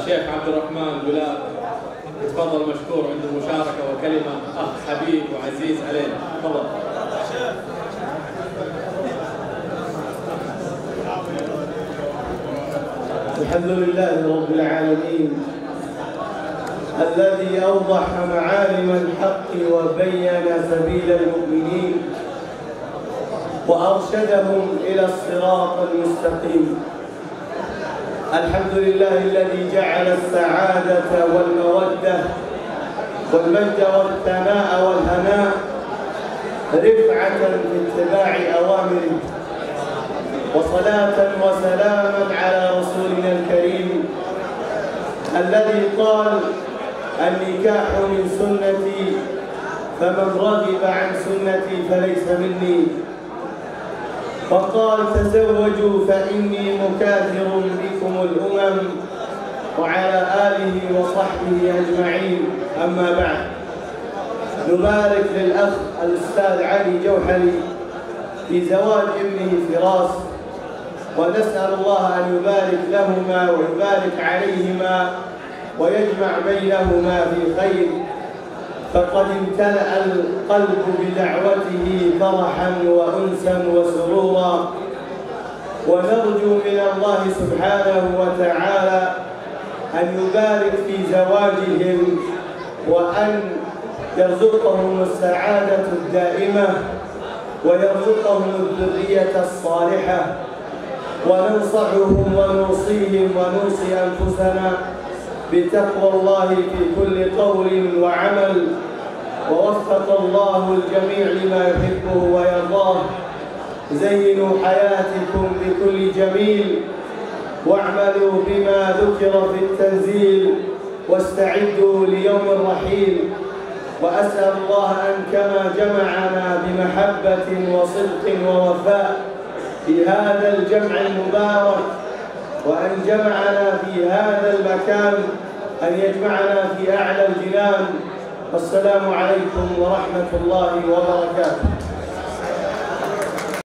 الشيخ عبد الرحمن جلاب يتفضل مشكور عند المشاركة وكلمة أخ حبيب وعزيز علينا. تفضل. الحمد لله رب العالمين الذي أوضح معالم الحق وبين سبيل المؤمنين وأرشدهم إلى الصراط المستقيم. الحمد لله الذي جعل السعادة والمودة والمجد والثناء والهناء رفعة في اتباع أوامره، وصلاة وسلاما على رسولنا الكريم الذي قال: النكاح من سنتي فمن رغب عن سنتي فليس مني، وقال: تزوجوا فإني مكاثر بكم الأمم، وعلى آله وصحبه أجمعين. أما بعد، نبارك للأخ الأستاذ علي جوحري في زواج ابنه فراس، ونسأل الله أن يبارك لهما ويبارك عليهما ويجمع بينهما في خير، فقد امتلأ القلب بدعوته فرحا وأنسا وسرورا، ونرجو من الله سبحانه وتعالى أن يبارك في زواجهم وأن يرزقهم السعادة الدائمة ويرزقهم الذرية الصالحة. وننصحهم ونوصيهم ونوصي أنفسنا بتقوى الله في كل قول وعمل، ووفق الله الجميع لما يحبه ويرضاه. زينوا حياتكم بكل جميل، واعملوا بما ذكر في التنزيل، واستعدوا ليوم الرحيل. وأسأل الله أن كما جمعنا بمحبة وصدق ووفاء في هذا الجمع المبارك، وأن جمعنا في هذا المكان، أن يجمعنا في أعلى الجنان. والسلام عليكم ورحمة الله وبركاته.